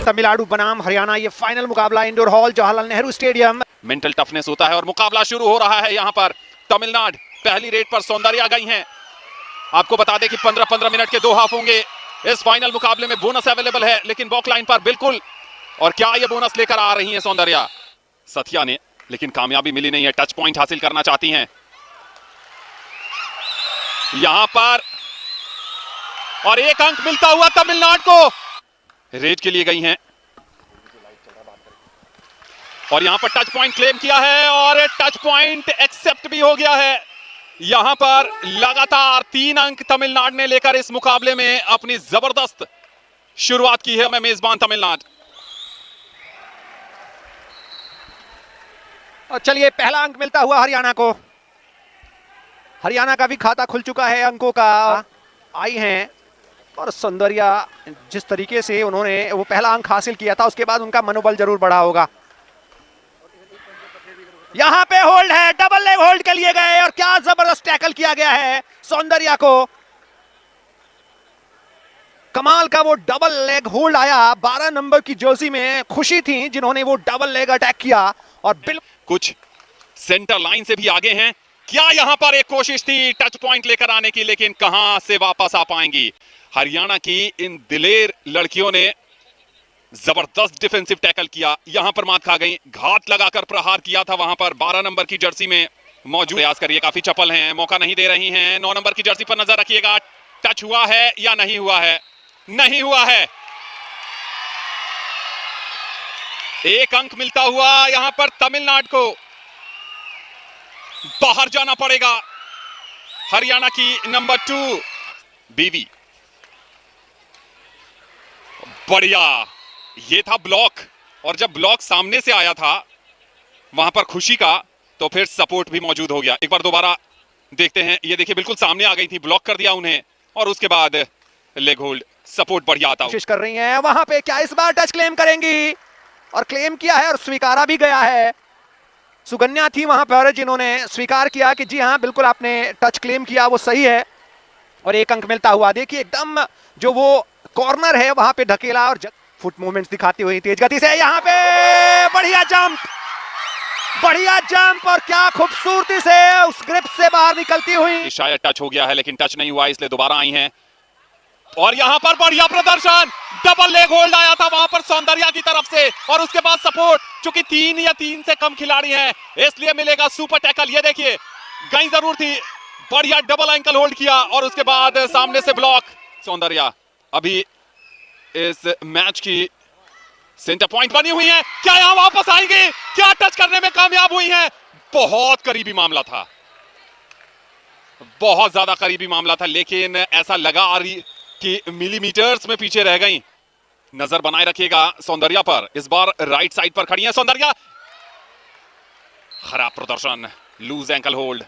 तमिलनाडु बनाम हरियाणा, ये फाइनल मुकाबला indoor hall Jawaharlal Nehru stadium. Mental toughness होता है और मुकाबला शुरू हो रहा है। यहाँ पर तमिलनाडु पहली रेट पर सौंदर्या गई हैं। आपको बता दें कि 15-15 मिनट के 2 हाफ होंगे। इस फाइनल मुकाबले में बोनस अवेलेबल है, लेकिन बॉक लाइन पर बिल्कुल। और क्या ये बोनस लेकर आ रही हैं सौंदर्या सथिया ने, लेकिन कामयाबी मिली नहीं है। टच पॉइंट हासिल करना चाहती हैं यहां पर, और 1 अंक मिलता हुआ तमिलनाडु को। रेड के लिए गई हैं और यहां पर टच पॉइंट क्लेम किया है और टच पॉइंट एक्सेप्ट भी हो गया है। यहां पर लगातार 3 अंक तमिलनाडु ने लेकर इस मुकाबले में अपनी जबरदस्त शुरुआत की है। मैं मेजबान तमिलनाडु। और चलिए, पहला अंक मिलता हुआ हरियाणा को। हरियाणा का भी खाता खुल चुका है, अंकों का आई हैं। और सौंदर्या जिस तरीके से उन्होंने वो पहला अंक हासिल किया था, उसके बाद उनका मनोबल जरूर बढ़ा होगा। यहां पे होल्ड है, डबल लेग होल्ड के लिए गए और क्या जबरदस्त टैकल किया गया है सौंदर्या को। कमाल का वो डबल लेग होल्ड आया। 12 नंबर की जर्सी में खुशी थी जिन्होंने वो डबल लेग अटैक किया। और बिल्कुल कुछ सेंटर लाइन से भी आगे हैं। क्या यहां पर एक कोशिश थी टच पॉइंट लेकर आने की, लेकिन कहां से वापस आ पाएंगी। हरियाणा की इन दिलेर लड़कियों ने जबरदस्त डिफेंसिव टैकल किया, यहां पर मात खा गई। घात लगाकर प्रहार किया था वहां पर 12 नंबर की जर्सी में मौजूद। प्रयास करिए, काफी चपल हैं, मौका नहीं दे रही हैं। 9 नंबर की जर्सी पर नजर रखिएगा, टच हुआ है या नहीं हुआ है। नहीं हुआ है। 1 अंक मिलता हुआ यहां पर तमिलनाडु को। बाहर जाना पड़ेगा हरियाणा की नंबर 2 बीवी। बढ़िया, ये था ब्लॉक, और जब ब्लॉक सामने से आया था वहां पर खुशी का, तो फिर सपोर्ट भी मौजूद हो गया। एक बार दोबारा देखते हैं। ये देखिए, बिल्कुल सामने आ गई थी, ब्लॉक कर दिया उन्हें, और उसके बाद लेग होल्ड सपोर्ट बढ़िया आता। कोशिश कर रही हैं वहां पे, क्या इस बार टच क्लेम करेंगी? और क्लेम किया है और स्वीकारा भी गया है। सुगन्या थी वहां पर जिन्होंने स्वीकार किया कि जी हाँ, बिल्कुल आपने टच क्लेम किया, वो सही है। और 1 अंक मिलता हुआ। देखिए, एकदम जो वो कॉर्नर है वहां पे ढकेला और फुट मूवमेंट्स दिखाती हुई तेज गति से यहाँ पे बढ़िया जंप, बढ़िया जंप, और क्या खूबसूरती से उस ग्रिप से बाहर निकलती हुई। शायद टच हो गया है, लेकिन टच नहीं हुआ, इसलिए दोबारा आई हैं। और यहां पर बढ़िया प्रदर्शन, डबल लेग होल्ड आया था वहां पर सौंदर्या की तरफ से, और उसके बाद सपोर्ट। चूंकि 3 या 3 से कम खिलाड़ी हैं, इसलिए मिलेगा सुपर टैकल। ये देखिए, गई जरूर थी, बढ़िया डबल एंकल होल्ड किया, और उसके बाद सामने से ब्लॉक। सौंदर्या अभी इस मैच की सेंटर पॉइंट बनी हुई है। क्या यहां वापस आएंगे? क्या टच करने में कामयाब हुई हैं? बहुत करीबी मामला था, बहुत ज्यादा करीबी मामला था, लेकिन ऐसा लगा कि मिलीमीटर्स में पीछे रह गई। नजर बनाए रखिएगा सौंदर्या पर। इस बार राइट साइड पर खड़ी है सौंदर्या। खराब प्रदर्शन, लूज एंकल होल्ड,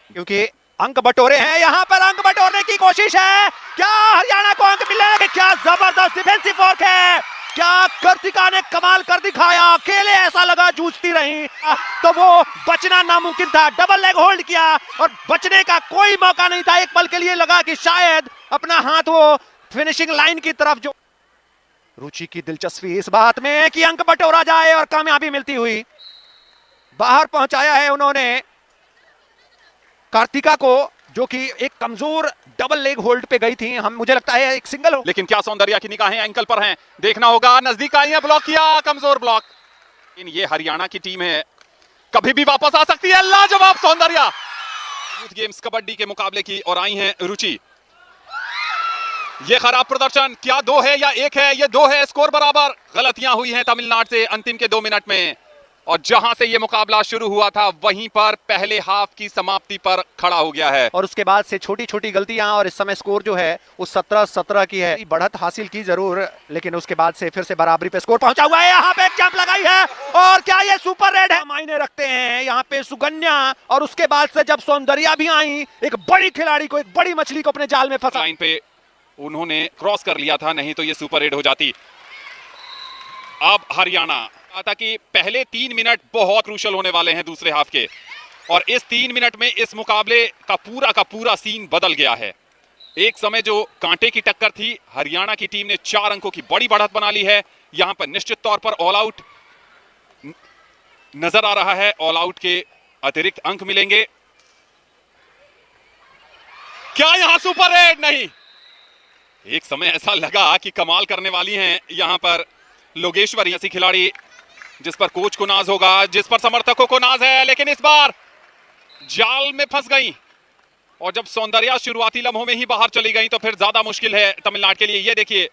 क्योंकि अंक बटोरे हैं। यहां पर अंक बटोरने की कोशिश है। क्या हरियाणा को अंक मिलेंगे? क्या जबरदस्त डिफेंसिव वर्क है, क्या कर्तिका ने कमाल कर दिखाया। अकेले ऐसा लगा जूझती रही, तो वो बचना नामुमकिन था। डबल लेग होल्ड किया और बचने का कोई मौका नहीं था। एक पल के लिए लगा कि शायद अपना हाथ वो फिनिशिंग लाइन की तरफ, जो रुचि की दिलचस्पी इस बात में कि अंक बटोरा जाए, और कामयाबी मिलती हुई। बाहर पहुंचाया है उन्होंने कार्तिका को, जो कि एक कमजोर डबल लेग होल्ड पे गई थी। मुझे लगता है एक सिंगल हो। लेकिन क्या सौंदर्या की निगाहें एंकल पर हैं? देखना होगा। नजदीक आई है, ब्लॉक किया, कमजोर ब्लॉक। लेकिन ये हरियाणा की टीम है, कभी भी वापस आ सकती है। लाजवाब सौंदर्या। यूथ गेम्स कबड्डी के मुकाबले की, और आई हैं रुचि। ये खराब प्रदर्शन, क्या 2 है या 1 है? ये 2 है, स्कोर बराबर। गलतियां हुई हैं तमिलनाडु से अंतिम के 2 मिनट में, और जहां से ये मुकाबला शुरू हुआ था वहीं पर पहले हाफ की समाप्ति पर खड़ा हो गया है। और उसके बाद से छोटी छोटी गलतियां, और इस समय स्कोर जो है वो 17-17 की है। बढ़त हासिल की जरूर, लेकिन उसके बाद से फिर से बराबरी पे स्कोर पहुंचा हुआ है। यहाँ पे एक जंप लगाई है, और क्या ये सुपर रेड है? मायने रखते हैं यहाँ पे सुगन्या, और उसके बाद से जब सौंदर्या भी आई, एक बड़ी खिलाड़ी को, एक बड़ी मछली को अपने जाल में फंसा। लाइन पे उन्होंने क्रॉस कर लिया था, नहीं तो ये सुपर रेड हो जाती। अब हरियाणा था कि पहले 3 मिनट बहुत क्रूशल होने वाले हैं दूसरे हाफ के, और इस 3 मिनट में इस मुकाबले का पूरा सीन बदल गया है। एक समय जो कांटे की टक्कर थी, हरियाणा की टीम ने 4 अंकों की बड़ी बढ़त बना ली है, यहां पर निश्चित तौर पर ऑल आउट नजर आ रहा है। ऑल आउट के अतिरिक्त अंक मिलेंगे। क्या यहां सुपर एट? नहीं, एक समय ऐसा लगा कि कमाल करने वाली हैं यहां पर लोगेश्वरी ऐसी खिलाड़ी जिस पर कोच को नाज होगा, जिस पर समर्थकों को नाज है, लेकिन इस बार जाल में फंस गई। और जब सौंदर्या शुरुआती लम्हों में ही बाहर चली गई तो फिर ज्यादा मुश्किल है तमिलनाडु के लिए। ये देखिए,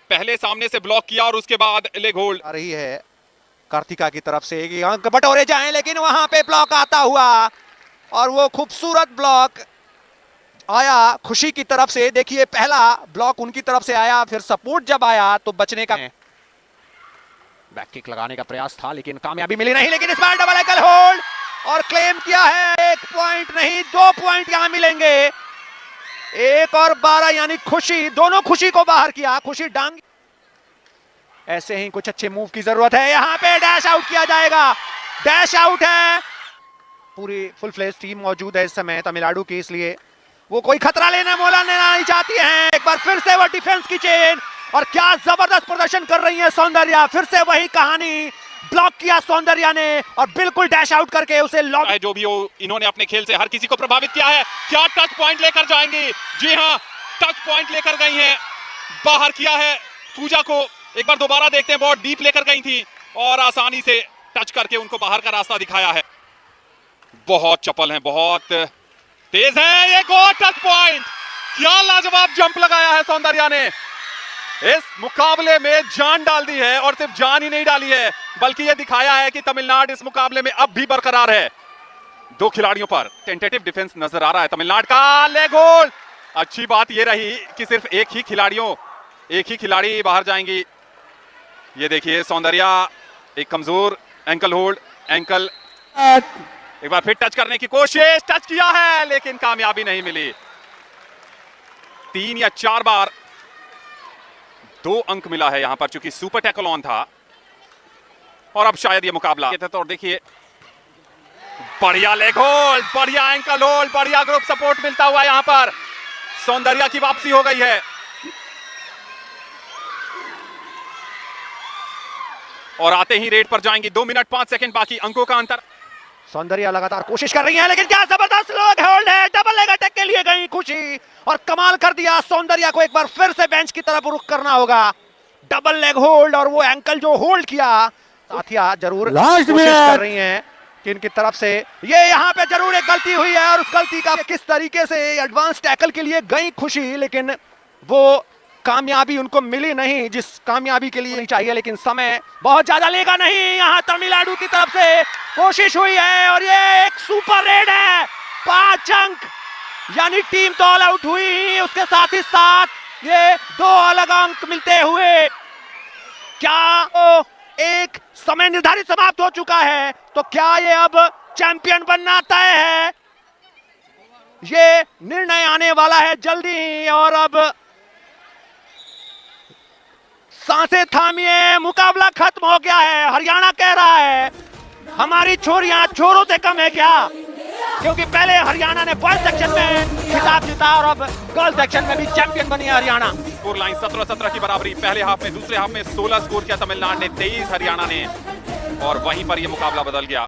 पहले सामने से ब्लॉक किया और उसके बाद लेग होल्ड आ रही है कार्तिका की तरफ से कि अंक बटोरे जाएं, लेकिन वहां पे ब्लॉक आता हुआ और वो खूबसूरत ब्लॉक आया खुशी की तरफ से। देखिए, पहला ब्लॉक उनकी तरफ से आया, फिर सपोर्ट जब आया तो बचने का बैक किक लगाने का प्रयास था लेकिन कामयाबी मिली नहीं। लेकिन इस बार डबल एकल होल्ड और क्लेम किया है। 1 पॉइंट नहीं, 2 पॉइंट यहां मिलेंगे। 1 और 12 यानी खुशी, दोनों खुशी को बाहर किया। खुशी डांग, ऐसे ही कुछ अच्छे मूव की जरूरत है। यहां पे डैश आउट किया जाएगा, डैश आउट है। पूरी फुल फ्लेज टीम मौजूद है इस समय तमिलनाडु की, इसलिए वो कोई खतरा लेना नहीं चाहती हैं। एक बार फिर से वो डिफेंस की चेन, और क्या जबरदस्त प्रदर्शन कर रही है सौंदर्या। फिर से वही कहानी, ब्लॉक किया सौंदर्या ने और बिल्कुल डैश आउट करके उसे लॉक। जो भी हो, इन्होंने अपने खेल से हर किसी को प्रभावित किया है। क्या टच पॉइंट लेकर जाएंगी? जी हां, टच पॉइंट लेकर गई हैं, बाहर किया है पूजा को। एक बार दोबारा देखते हैं, बहुत डीप लेकर गई थी और आसानी से टच करके उनको बाहर का रास्ता दिखाया है। बहुत चपल है, बहुत तेज है। एक और टच पॉइंट, क्या लाजवाब जंप लगाया है सौंदर्या ने। इस मुकाबले में जान डाल दी है, और सिर्फ जान ही नहीं डाली है बल्कि यह दिखाया है कि तमिलनाडु इस मुकाबले में अब भी बरकरार है। 2 खिलाड़ियों पर टेंटेटिव डिफेंस नजर आ रहा है तमिलनाडु का। लेग होल्ड, अच्छी बात यह रही कि सिर्फ एक ही खिलाड़ी बाहर जाएंगी। ये देखिए, सौंदर्या एक कमजोर एंकल होल्ड, एंकल एक बार फिर टच करने की कोशिश, टच किया है लेकिन कामयाबी नहीं मिली। 3 या 4 बार 2 अंक मिला है यहां पर, चूंकि सुपर टैकल ऑन था और अब शायद ये मुकाबला। तो देखिए, बढ़िया लेग होल्ड, बढ़िया एंकल होल्ड, बढ़िया ग्रुप सपोर्ट मिलता हुआ यहां पर सौंदर्या की वापसी हो गई है। और आते ही रेड पर जाएंगी। 2 मिनट 5 सेकंड बाकी, अंकों का अंतर। सौंदर्या लगातार कोशिश कर रही है, लेकिन क्या जबरदस्त लेग होल्ड है। डबल लेग अटैक के लिए गई खुशी और कमाल कर दिया। सौंदर्या को एक बार फिर से बेंच की तरफ रुख करना होगा। डबल लेग होल्ड और वो एंकल जो होल्ड किया, साथिया जरूर कोशिश कर रही हैं कि इनकी तरफ से ये यहाँ पे जरूर एक गलती हुई है, और उस गलती का किस तरीके से एडवांस टैकल के लिए गई खुशी, लेकिन वो कामयाबी उनको मिली नहीं जिस कामयाबी के लिए चाहिए। लेकिन समय बहुत ज्यादा लेगा नहीं, यहाँ तमिलनाडु की तरफ से कोशिश हुई है और ये एक सुपर रेड है। 5 अंक, यानी टीम तो ऑल आउट हुई, उसके साथ ही साथ ये 2 अलग अंक मिलते हुए क्या एक समय निर्धारित समाप्त हो चुका है, तो क्या ये अब चैंपियन बनना तय है? ये निर्णय आने वाला है जल्दी ही। और अब सांसें थामिए, मुकाबला खत्म हो गया है। हरियाणा कह रहा है हमारी छोरियां छोरों से कम है क्या? क्योंकि पहले हरियाणा ने बॉयज सेक्शन में खिताब जीता और अब गर्ल्स सेक्शन में भी चैंपियन बनी है हरियाणा। स्कोर लाइन 17-17 की बराबरी पहले हाफ में। दूसरे हाफ में 16 स्कोर किया तमिलनाडु ने, 23 हरियाणा ने, और वहीं पर यह मुकाबला बदल गया।